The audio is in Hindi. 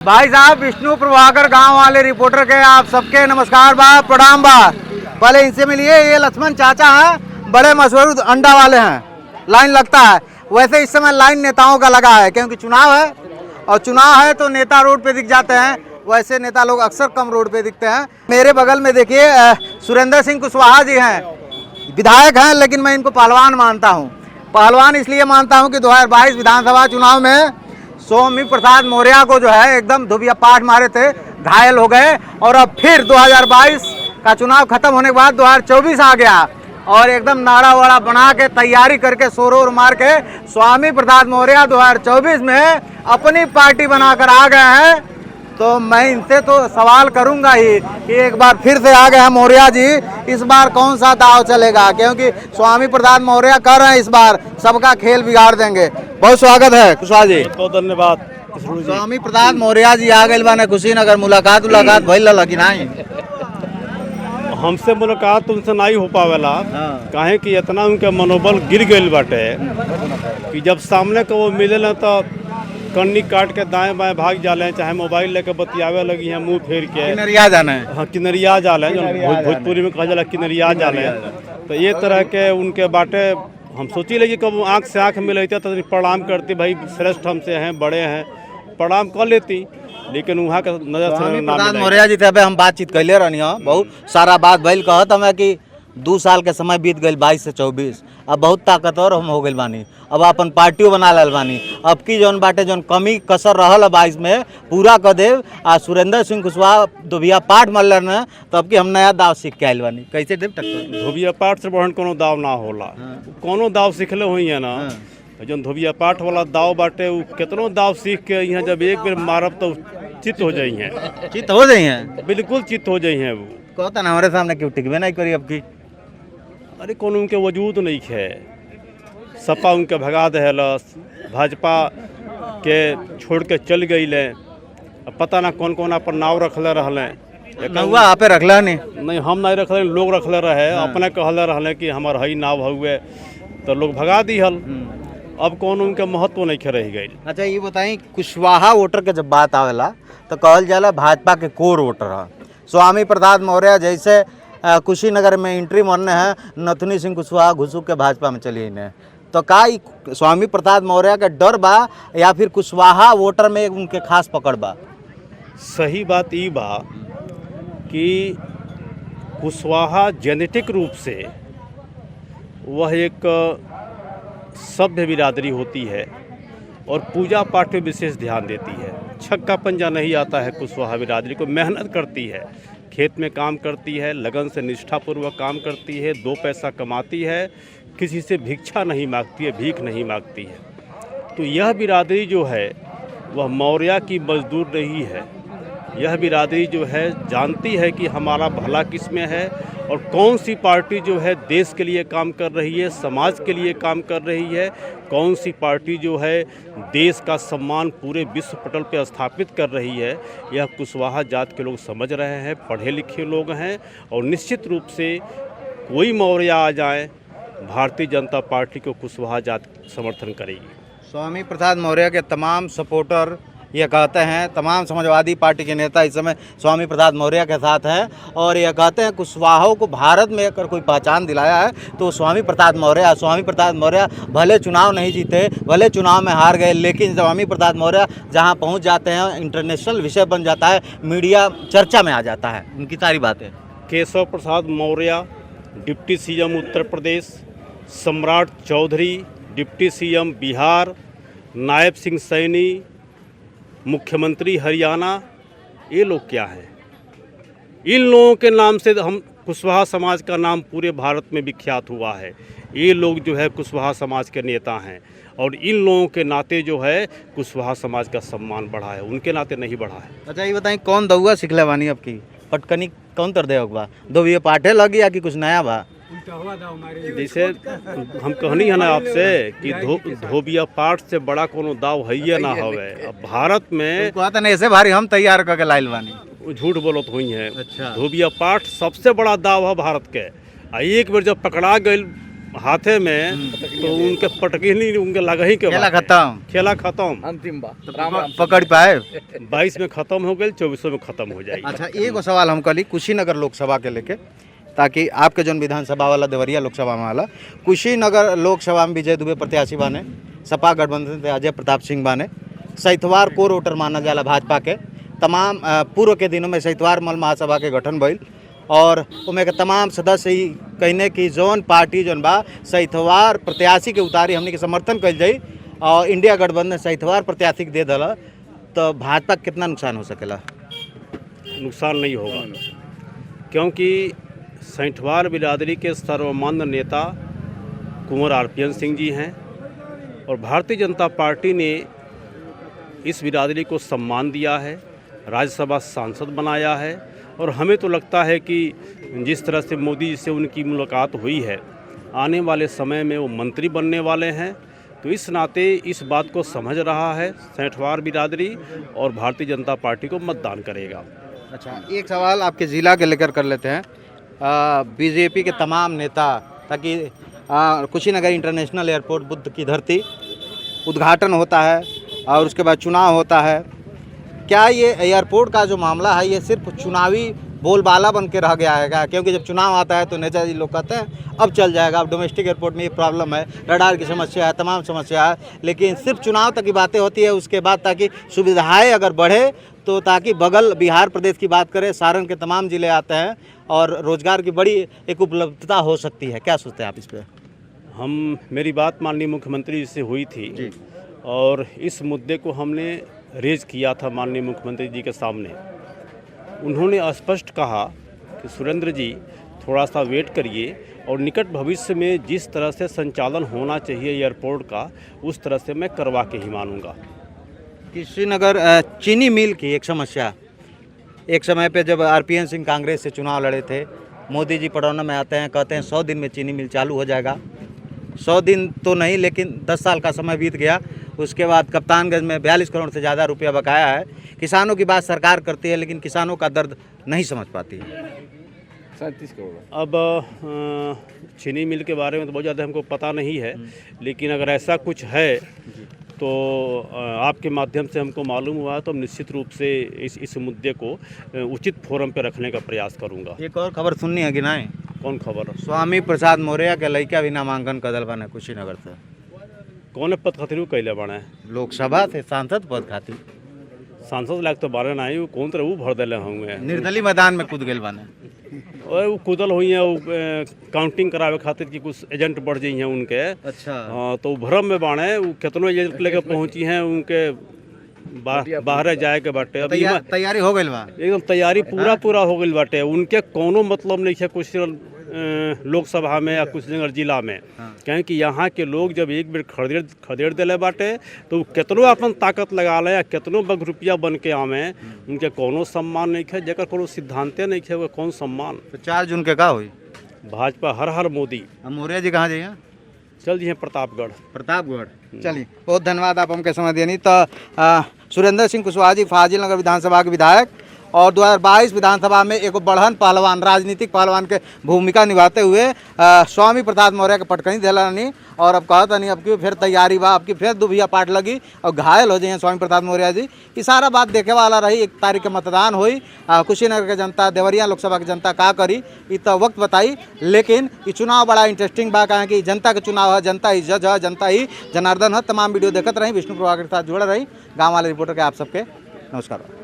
भाई साहब विष्णु प्रभाकर गांव वाले रिपोर्टर के आप सबके नमस्कार बा, प्रणाम बा। पहले इनसे मिलिए, ये लक्ष्मण चाचा हैं, बड़े मशहूर अंडा वाले हैं। लाइन लगता है, वैसे इस समय लाइन नेताओं का लगा है क्योंकि चुनाव है और चुनाव है तो नेता रोड पे दिख जाते हैं। वैसे नेता लोग अक्सर कम रोड पे दिखते हैं। मेरे बगल में देखिए सुरेंद्र सिंह कुशवाहा जी हैं, विधायक हैं, लेकिन मैं इनको पहलवान मानता हूँ। पहलवान इसलिए मानता हूँ कि 2022 विधानसभा चुनाव में स्वामी प्रसाद मौर्य को जो है एकदम धोबिया पाठ मारे थे, घायल हो गए। और अब फिर 2022 का चुनाव खत्म होने के बाद 2024 आ गया और एकदम नारा वाड़ा बना के तैयारी करके शोर मार के स्वामी प्रसाद मौर्य 2024 में अपनी पार्टी बनाकर आ गए हैं। तो मैं इनसे तो सवाल करूंगा ही कि एक बार फिर से आ गए हैं मौर्य जी, इस बार कौन सा दाव चलेगा, क्योंकि स्वामी प्रसाद मौर्य कर रहे हैं इस बार सबका खेल बिगाड़ देंगे। बहुत स्वागत है कुशवाहा जी। बहुत धन्यवाद। स्वामी प्रसाद मौर्य जी आ गए बाने कुशीनगर, मुलाकात भइल कि नहीं? हमसे मुलाकात तुमसे नहीं हो पावेला। काहे कि इतना उनके मनोबल गिर गईल बाटे कि जब सामने को वो मिले तो कन्नी काट के दाएं बाएं भाग जाले, चाहे मोबाइल लेके बतियावे लगी है मुंह फेर के। किनरिया जाना है। हाँ, किनरिया जाले, जो भोजपुरी में कहा जाला किनरिया जाले। तो ये तरह के उनके बाटे हम सोची लगी कब आँख से आँख मिलते तो प्रणाम करती, भाई श्रेष्ठ हमसे हैं, बड़े हैं, प्रणाम कर लेती। लेकिन वहाँ का नजर स्वामी प्रसाद मौर्य जी थे, हम बातचीत कैले रहनी, बहुत सारा बात भइल। कहत हमें कि 2 साल के समय बीत गई 22 से 24, अब बहुत ताकतवर हम हो गए बानी, अब अपन पार्टियों बना लेल बानी। अब की जौन बाटे जौन कमी कसर रहल 22 में पूरा कर देव। आ सुरेंद्र सिंह कुशवाहा धोबिया पाठ मरल न, तब की हम नया दाव सीख के आयल बानी। कैसे देव टक्कर? धोबिया पाठ से बढ़न कोनो दाव ना होला। कोनो दाव सीखले हुई है ना, जौन धोबिया पाठ वाला दाव बाटे वो कितनो दाव सीख के यहाँ जब एक बेर मारब तो चित्त हो जाई हैं। चित्त हो जाई हैं, बिल्कुल चित्त हो जाई हैं। वो कहता ना हमारे सामने क्यों टिकबे नहीं करी अब की? अरे कौन उनके वजूद नहीं है। सपा उनके भगा दहलस, भाजपा के छोड़ के चल गई ले। अब पता ना कौन कौन अपन नाव रखले रहले। नौवा आपे रखला नहीं, हम नहीं रखले, लोग रखले रहे। अपने कहले रहले कि हमार हई नाव हुए तो लोग भगा दिहल। अब कौन उनके महत्व नहीं रह गई। अच्छा ये बताई, कुशवाहा वोटर के जब बात आवेला तो कहल जाला भाजपा के कोर वोटर है। स्वामी प्रसाद मौर्य जैसे कुशीनगर में एंट्री मरने हैं, नथुनी सिंह कुशवाहा घुसुक के भाजपा में चली इन्हें। तो का स्वामी प्रसाद मौर्य का डर बा या फिर कुशवाहा वोटर में उनके खास पकड़ बा? सही बात ये बा कि कुशवाहा जेनेटिक रूप से वह एक सभ्य बिरादरी होती है और पूजा पाठ में विशेष ध्यान देती है। छक्का पंजा नहीं आता है कुशवाहा बिरादरी को। मेहनत करती है, खेत में काम करती है, लगन से निष्ठापूर्वक काम करती है, 2 पैसा कमाती है, किसी से भिक्षा नहीं मांगती है, भीख नहीं मांगती है। तो यह बिरादरी जो है वह मौर्य की मजदूर नहीं है। यह बिरादरी जो है जानती है कि हमारा भला किस में है और कौन सी पार्टी जो है देश के लिए काम कर रही है, समाज के लिए काम कर रही है, कौन सी पार्टी जो है देश का सम्मान पूरे विश्व पटल पर स्थापित कर रही है। यह कुशवाहा जात के लोग समझ रहे हैं, पढ़े लिखे लोग हैं और निश्चित रूप से कोई मौर्य आ जाए, भारतीय जनता पार्टी को कुशवाहा जात समर्थन करेगी। स्वामी प्रसाद मौर्य के तमाम सपोर्टर ये कहते हैं, तमाम समाजवादी पार्टी के नेता इस समय स्वामी प्रसाद मौर्य के साथ हैं और ये कहते हैं कुशवाहा को भारत में अगर कोई पहचान दिलाया है तो स्वामी प्रसाद मौर्य। स्वामी प्रसाद मौर्य भले चुनाव नहीं जीते, भले चुनाव में हार गए, लेकिन स्वामी प्रसाद मौर्य जहां पहुंच जाते हैं इंटरनेशनल विषय बन जाता है, मीडिया चर्चा में आ जाता है, उनकी सारी बातें। केशव प्रसाद मौर्य डिप्टी सीएम उत्तर प्रदेश, सम्राट चौधरी डिप्टी सीएम बिहार, नायब सिंह सैनी मुख्यमंत्री हरियाणा, ये लोग क्या हैं? इन लोगों के नाम से हम कुशवाहा समाज का नाम पूरे भारत में विख्यात हुआ है। ये लोग जो है कुशवाहा समाज के नेता हैं और इन लोगों के नाते जो है कुशवाहा समाज का सम्मान बढ़ा है, उनके नाते नहीं बढ़ा है। अच्छा ये बताएं, कौन दौआ सिखले बानी अब की पटकनी कौन तर दे बा? दो ये पाठे लगी या कि कुछ नया बा? जैसे हम कहनी है ना आपसे कि धोबिया पाठ से बड़ा कोनो दाव है ना हवे। अब भारत में कहता नहीं ऐसे भारी हम तैयार करके लाइल बानी, झूठ बोलत हुई है। अच्छा। धोबिया पाठ सबसे बड़ा दाव है भारत के। एक बार जब पकड़ा गई हाथे में तो उनके पटकी नहीं, उनके लगा ही के खेला बाटे। खत्म, खेला खत्म। अंतिम बात पकड़ पाए। 22 में खत्म हो गई, 24 में खत्म हो जाएगी। अच्छा, एगो सवाल हम कली कुशीनगर लोकसभा के लेके, ताकि आपके जौन विधानसभा वाला देवरिया लोकसभा में वाला कुशीनगर लोकसभा में विजय दुबे प्रत्याशी बाने, सपा गठबंधन से अजय प्रताप सिंह बाने, सैतवार कोर वोटर माना जाला भाजपा के। तमाम पूर्व के दिनों में सैतवार मल महासभा के गठन भइल और उमें के तमाम सदस्य ही कहने की जौन पार्टी जौन बा सैतवार प्रत्याशी के उतारी हमने के समर्थन कल जाई और इंडिया गठबंधन सैतवार प्रत्याशी के दे दला, तो भाजपा के कितना नुकसान हो सकेला? नुकसान नहीं होगा, क्योंकि सैंठवार बिरादरी के सर्वमान्य नेता कुंवर आरपीएन सिंह जी हैं और भारतीय जनता पार्टी ने इस बिरादरी को सम्मान दिया है, राज्यसभा सांसद बनाया है और हमें तो लगता है कि जिस तरह से मोदी जी से उनकी मुलाकात हुई है, आने वाले समय में वो मंत्री बनने वाले हैं। तो इस नाते इस बात को समझ रहा है सैंठवार बिरादरी और भारतीय जनता पार्टी को मतदान करेगा। अच्छा, एक सवाल आपके ज़िला के लेकर कर लेते हैं। बीजेपी के तमाम नेता, ताकि कुशीनगर इंटरनेशनल एयरपोर्ट बुद्ध की धरती उद्घाटन होता है और उसके बाद चुनाव होता है, क्या ये एयरपोर्ट का जो मामला है ये सिर्फ चुनावी बोलबाला बन के रह गया है क्या? क्योंकि जब चुनाव आता है तो नेता जी लोग कहते हैं अब चल जाएगा, अब डोमेस्टिक एयरपोर्ट में ये प्रॉब्लम है, रडार की समस्या है, तमाम समस्या है, लेकिन सिर्फ चुनाव तक की बातें होती है। उसके बाद ताकि सुविधाएं अगर बढ़े तो ताकि बगल बिहार प्रदेश की बात करें, सारण के तमाम ज़िले आते हैं और रोज़गार की बड़ी एक उपलब्धता हो सकती है। क्या सोचते हैं आप इस पर? मेरी बात माननीय मुख्यमंत्री जी से हुई थी जी। और इस मुद्दे को हमने रेज किया था माननीय मुख्यमंत्री जी के सामने। उन्होंने स्पष्ट कहा कि सुरेंद्र जी थोड़ा सा वेट करिए और निकट भविष्य में जिस तरह से संचालन होना चाहिए एयरपोर्ट का, उस तरह से मैं करवा के ही मानूंगा। कुशीनगर चीनी मिल की एक समस्या, एक समय पे जब आरपीएन सिंह कांग्रेस से चुनाव लड़े थे, मोदी जी पड़ौना में आते हैं, कहते हैं 100 दिन में चीनी मिल चालू हो जाएगा। 100 दिन तो नहीं, लेकिन 10 साल का समय बीत गया। उसके बाद कप्तानगंज में 42 करोड़ से ज़्यादा रुपया बकाया है। किसानों की बात सरकार करती है, लेकिन किसानों का दर्द नहीं समझ पाती है। 37 करोड़। अब चीनी मिल के बारे में तो बहुत ज़्यादा हमको पता नहीं है, लेकिन अगर ऐसा कुछ है तो आपके माध्यम से हमको मालूम हुआ है तो हम निश्चित रूप से इस मुद्दे को उचित फोरम पे रखने का प्रयास करूंगा। एक और खबर सुननी है कि नहीं? कौन खबर? स्वामी प्रसाद मौर्य के लड़का भी नामांकन कदल बने कुशीनगर से। कौन पद खातिर कैले बने? लोकसभा से सांसद पद खातिर। सांसद लायक तो बारे ना वो कौन तरह वो भर दिले होंगे, निर्दलीय मैदान में कूद गए बने और वो कूदल हुई है, वो काउंटिंग करावे खातिर कि कुछ एजेंट बढ़ जाई हैं उनके। अच्छा। हाँ, तो भ्रम में बाणे वो कितनो एजेंट लेके पहुंची हैं, उनके बाहर जाए के बाटे। अभी तैयारी हो गई बा, एकदम तैयारी पूरा हो गई बाटे। उनके कोनो मतलब नहीं है कुछ लोकसभा में या कुशीनगर जिला में। कहें कि यहाँ के लोग जब एक बेर खदेड़ दिले बाटे तो कितनो अपन ताकत लगा ले या कितनो बग रुपया बन के आवे, उनके कोनो सम्मान नहीं है, जगह कोनो सिद्धांते नहीं है, वो कौन सम्मान। तो 4 जून के का हुई? भाजपा हर हर मोदी। मौर्य जी कहाँ जाइए? चल जी प्रतापगढ़। चलिए, बहुत धन्यवाद आप हमके समय देनी। तो सुरेंद्र सिंह कुशवाहा जी फाजिल नगर विधानसभा के विधायक और 2022 विधानसभा में एक बढ़न पहलवान, राजनीतिक पहलवान के भूमिका निभाते हुए स्वामी प्रसाद मौर्य के पटकनी दिलानी और अब कहता नहीं, अब की फिर तैयारी बा, अब की फिर दुबिया पाट लगी और घायल हो जाए स्वामी प्रसाद मौर्य जी। ये सारा बात देखे वाला रही। 1 तारीख के मतदान हुई, कुशीनगर के जनता, देवरिया लोकसभा की जनता का करी ये तो वक्त बताई, लेकिन ये चुनाव बड़ा इंटरेस्टिंग बा, कहें कि जनता के चुनाव है, जनता ही जज है, जनता ही जनार्दन है। तमाम वीडियो देखते रही, विष्णु प्रभाकर के साथ जुड़े रही। गाँव वाले रिपोर्टर के आप सबके नमस्कार।